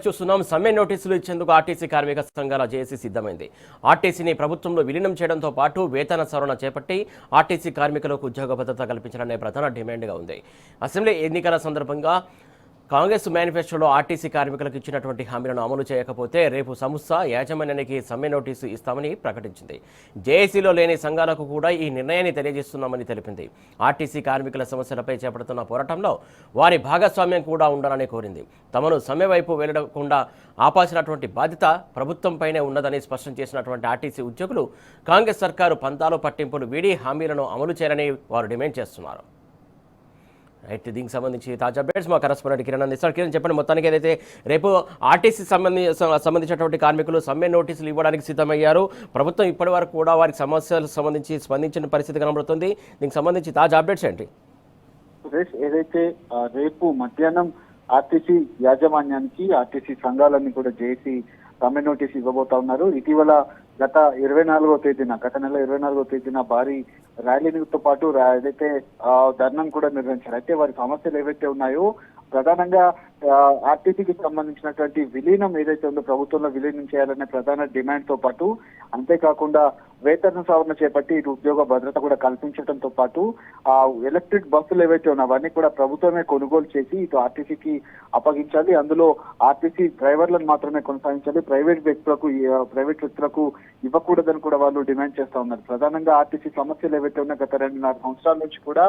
చూస్తున్నాం. సమ్మె నోటీసులు ఇచ్చేందుకు ఆర్టీసీ కార్మిక సంఘాల జేఏసీ సిద్ధమైంది. ఆర్టీసీని ప్రభుత్వంలో విలీనం చేయడంతో పాటు వేతన సవరణ చేపట్టి ఆర్టీసీ కార్మికులకు ఉద్యోగ భద్రత కల్పించాలనే ప్రధాన డిమాండ్గా ఉంది. అసెంబ్లీ ఎన్నికల సందర్భంగా కాంగ్రెస్ మేనిఫెస్టోలో ఆర్టీసీ కార్మికులకు ఇచ్చినటువంటి హామీలను అమలు చేయకపోతే రేపు సంస్థ యాజమాన్యానికి సమ్మె నోటీసు ఇస్తామని ప్రకటించింది. జేఏసీలో లేని సంఘాలకు కూడా ఈ నిర్ణయాన్ని తెలియజేస్తున్నామని తెలిపింది. ఆర్టీసీ కార్మికుల సమస్యలపై చేపడుతున్న పోరాటంలో వారి భాగస్వామ్యం కూడా ఉండాలని కోరింది. తమను సమ్మె వైపు వెళ్లకుండా ఆపాల్సినటువంటి బాధ్యత ప్రభుత్వంపైనే ఉన్నదని స్పష్టం చేసినటువంటి ఆర్టీసీ ఉద్యోగులు కాంగ్రెస్ సర్కారు పంతాలు పట్టింపులు వీడి హామీలను అమలు చేయాలని వారు డిమాండ్ చేస్తున్నారు. రైట్, దీనికి సంబంధించి తాజా అప్డేట్స్ మా కరెస్పాండెంట్ కిరణ్ అందిస్తారు. కిరణ్, చెప్పండి, మొత్తానికి ఏదైతే రేపు ఆర్టీసీ సంబంధించినటువంటి కార్మికులు సమ్మె నోటీసులు ఇవ్వడానికి సిద్ధమయ్యారు. ప్రభుత్వం ఇప్పటి వరకు కూడా వారికి సమస్యలకు సంబంధించి స్పందించిన పరిస్థితి కనబడుతుంది. దీనికి సంబంధించి తాజా అప్డేట్స్ ఏంటి? ఏదైతే రేపు మధ్యాహ్నం ఆర్టీసీ యాజమాన్యానికి ఆర్టీసీ సంఘాలన్నీ కూడా జేఏసీ సమ్మె నోటీస్ ఇవ్వబోతా ఉన్నారు. ఇటీవల గత నెల 24వ తేదీన భారీ ర్యాలీతో పాటు ఏదైతే ధర్నాను కూడా నిర్వహించారు. అయితే వారి సమస్యలు ఏవైతే ఉన్నాయో ప్రధానంగా ఆర్టీసీకి సంబంధించినటువంటి విలీనం ఏదైతే ఉందో ప్రభుత్వంలో విలీనం చేయాలనే ప్రధాన డిమాండ్ తో పాటు అంతేకాకుండా వేతన సవరణ చేపట్టి ఇటు ఉద్యోగ భద్రత కూడా కల్పించడంతో పాటు ఎలక్ట్రిక్ బస్సులు ఏవైతే ఉన్నాయో అవన్నీ కూడా ప్రభుత్వమే కొనుగోలు చేసి ఇటు ఆర్టీసీకి అప్పగించాలి. అందులో ఆర్టీసీ డ్రైవర్లను మాత్రమే కొనసాగించాలి, ప్రైవేట్ వ్యక్తులకు ఇవ్వకూడదని కూడా వాళ్ళు డిమాండ్ చేస్తా ఉన్నారు. ప్రధానంగా ఆర్టీసీ సమస్యలు ఏవైతే ఉన్నాయో గత 2.5 సంవత్సరాల నుంచి కూడా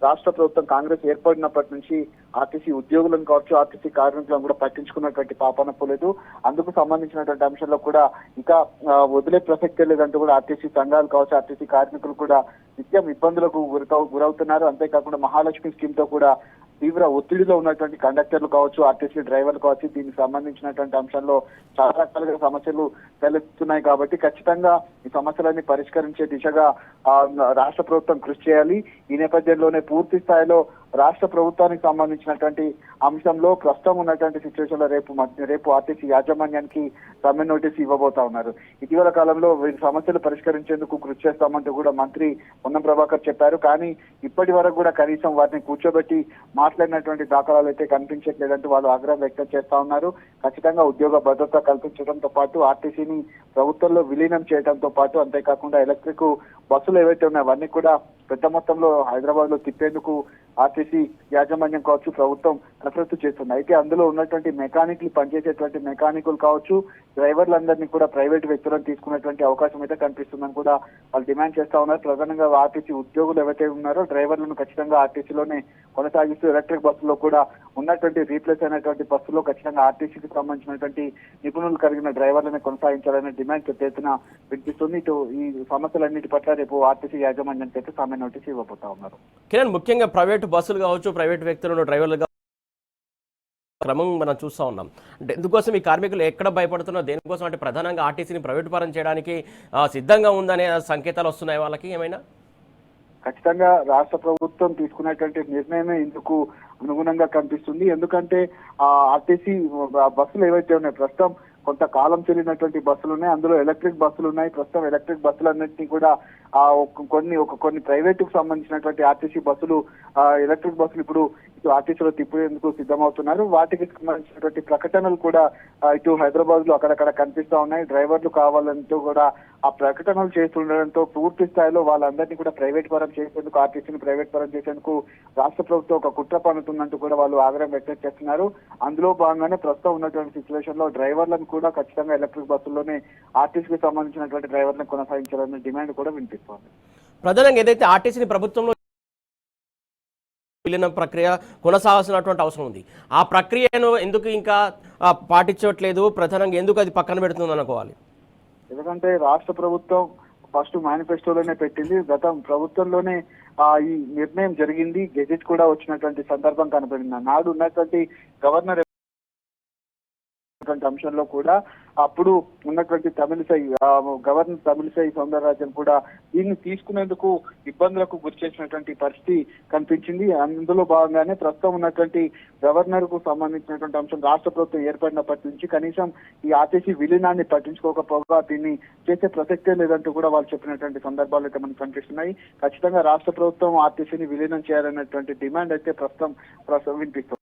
రాష్ట్ర ప్రభుత్వం కాంగ్రెస్ ఏర్పడినప్పటి నుంచి ఆర్టీసీ ఉద్యోగులను కావచ్చు, ఆర్టీసీ కార్మికులను కూడా పట్టించుకున్నటువంటి పాపన పోలేదు. అందుకు సంబంధించినటువంటి అంశంలో కూడా ఇంకా వదిలే ప్రసక్తే లేదంటూ కూడా ఆర్టీసీ సంఘాలు కావచ్చు, ఆర్టీసీ కార్మికులు కూడా నిత్యం ఇబ్బందులకు గురవుతున్నారు. అంతేకాకుండా మహాలక్ష్మి స్కీమ్ తో కూడా తీవ్ర ఒత్తిడిలో ఉన్నటువంటి కండక్టర్లు కావచ్చు, ఆర్టీసీ డ్రైవర్లు కావచ్చు, దీనికి సంబంధించినటువంటి అంశంలో చాలా రకాలుగా సమస్యలు తలెత్తుతున్నాయి. కాబట్టి ఖచ్చితంగా ఈ సమస్యలన్నీ పరిష్కరించే దిశగా రాష్ట్ర ప్రభుత్వం కృషి చేయాలి. ఈ నేపథ్యంలోనే పూర్తి స్థాయిలో రాష్ట్ర ప్రభుత్వానికి సంబంధించినటువంటి అంశంలో ప్రస్తుతం ఉన్నటువంటి సిచ్యువేషన్ లో రేపు ఆర్టీసీ యాజమాన్యానికి సమ్మె నోటీసు ఇవ్వబోతా ఉన్నారు. ఇటీవల కాలంలో వీరి సమస్యలు పరిష్కరించేందుకు కృషి చేస్తామంటూ కూడా మంత్రి పొన్నం ప్రభాకర్ చెప్పారు. కానీ ఇప్పటి వరకు కూడా కనీసం వారిని కూర్చోబెట్టి మాట్లాడినటువంటి దాఖలాలు అయితే కనిపించట్లేదంటూ వాళ్ళు ఆగ్రహం వ్యక్తం చేస్తా ఉన్నారు. ఖచ్చితంగా ఉద్యోగ భద్రత కల్పించడంతో పాటు ఆర్టీసీని ప్రభుత్వంలో విలీనం చేయడంతో పాటు అంతేకాకుండా ఎలక్ట్రిక్ బస్సులు ఏవైతే ఉన్నాయో అవన్నీ కూడా పెద్ద మొత్తంలో హైదరాబాద్ లో తిప్పేందుకు ఆర్టీసీ యాజమాన్యం కావచ్చు ప్రభుత్వం కసరత్తు చేస్తుంది. అయితే అందులో ఉన్నటువంటి పనిచేసేటువంటి మెకానికులు కావచ్చు, డ్రైవర్లందరినీ కూడా ప్రైవేట్ వ్యక్తులను తీసుకున్నటువంటి అవకాశం అయితే కనిపిస్తుందని కూడా వాళ్ళు డిమాండ్ చేస్తా ఉన్నారు. ప్రధానంగా ఆర్టీసీ ఉద్యోగులు ఎవరైతే ఉన్నారో డ్రైవర్లను ఖచ్చితంగా ఆర్టీసీలోనే కొనసాగిస్తూ ఎలక్ట్రిక్ బస్సులో కూడా ఉన్నటువంటి రీప్లేస్ అయినటువంటి బస్సులో ఖచ్చితంగా ఆర్టీసీకి సంబంధించినటువంటి నిపుణులు కలిగిన డ్రైవర్లను కొనసాగించాలనే డిమాండ్ పెద్ద ఎత్తున వినిపిస్తుంది. ఇటు ఈ సమస్యలన్నిటి పట్ల రేపు ఆర్టీసీ యాజమాన్యానికి అయితే సమ్మె నోటీసు ఇవ్వబోతా ఉన్నారు. కిరణ్, ముఖ్యంగా ప్రైవేటు బస్సులు కావచ్చు, ప్రైవేట్ వ్యక్తులను డ్రైవర్లుగా క్రమం మనం చూస్తూ ఉన్నాం. అంటే ఎందుకోసం ఈ కార్మికులు ఎక్కడ భయపడుతున్నారు, దేనికోసం అంటే ప్రధానంగా ఆర్టీసీని ప్రైవేటు పరం చేయడానికి సిద్ధంగా ఉందనే సంకేతాలు వస్తున్నాయి వాళ్ళకి ఏమైనా? ఖచ్చితంగా రాష్ట్ర ప్రభుత్వం తీసుకున్నటువంటి నిర్ణయమే ఇందుకు అనుగుణంగా కనిపిస్తుంది. ఎందుకంటే ఆర్టీసీ బస్సులు ఏవైతే ఉన్నాయో ప్రస్తుతం కొంతకాలం చెల్లినటువంటి బస్సులు ఉన్నాయి, అందులో ఎలక్ట్రిక్ బస్సులు ఉన్నాయి. ప్రస్తుతం ఎలక్ట్రిక్ బస్సులన్నింటినీ కూడా కొన్ని ప్రైవేటుకు సంబంధించినటువంటి ఆర్టీసీ బస్సులు ఎలక్ట్రిక్ బస్సులు ఇప్పుడు ఇటు ఆర్టీసీలో తిప్పేందుకు సిద్ధమవుతున్నారు. వాటికి సంబంధించినటువంటి ప్రకటనలు కూడా ఇటు హైదరాబాద్ లో అక్కడక్కడ కనిపిస్తా ఉన్నాయి. డ్రైవర్లు కావాలంటూ కూడా ఆ ప్రకటనలు చేస్తుండడంతో పూర్తి స్థాయిలో వాళ్ళందరినీ కూడా ప్రైవేట్ పరం చేసేందుకు, ఆర్టీసీని ప్రైవేట్ పరం చేసేందుకు రాష్ట్ర ప్రభుత్వం ఒక కుట్ర పన్నుతుందంటూ కూడా వాళ్ళు ఆగ్రహం వ్యక్తం చేస్తున్నారు. అందులో భాగంగానే ప్రస్తుతం ఉన్నటువంటి సిచ్యువేషన్ లో డ్రైవర్లను కూడా ఖచ్చితంగా ఎలక్ట్రిక్ బస్సుల్లోనే ఆర్టీసీకి సంబంధించినటువంటి డ్రైవర్లను కొనసాగించాలనే డిమాండ్ కూడా వినిపిస్తోంది. ప్రధానంగా ఏదైతే ఆర్టీసీని ప్రభుత్వంలో విలీనం ప్రక్రియ కొనసాగాల్సినటువంటి అవసరం ఉంది, ఆ ప్రక్రియను ఎందుకు ఇంకా పాటించట్లేదు, ప్రధానంగా ఎందుకు అది పక్కన పెడుతుంది అనుకోవాలి? ఎందుకంటే రాష్ట్ర ప్రభుత్వం ఫస్ట్ మేనిఫెస్టోలోనే పెట్టింది, గత ప్రభుత్వంలోనే ఈ నిర్ణయం జరిగింది, గెజెట్ కూడా వచ్చినటువంటి సందర్భం కనపడింది. నాడు ఉన్నటువంటి గవర్నర్ అంశంలో కూడా అప్పుడు ఉన్నటువంటి గవర్నర్ తమిళిసై సౌందరరాజన్ కూడా దీన్ని తీసుకునేందుకు ఇబ్బందులకు గురి చేసినటువంటి పరిస్థితి కనిపించింది. అందులో భాగంగానే ప్రస్తుతం ఉన్నటువంటి గవర్నర్ కు సంబంధించినటువంటి అంశం రాష్ట్ర ప్రభుత్వం ఏర్పడినప్పటి నుంచి కనీసం ఈ ఆర్టీసీ విలీనాన్ని పట్టించుకోకపోగా దీన్ని చేసే ప్రసక్తే లేదంటూ కూడా వాళ్ళు చెప్పినటువంటి సందర్భాలు అయితే మనకు కనిపిస్తున్నాయి. ఖచ్చితంగా రాష్ట్ర ప్రభుత్వం ఆర్టీసీని విలీనం చేయాలనేటువంటి డిమాండ్ అయితే ప్రస్తుతం వినిపిస్తుంది.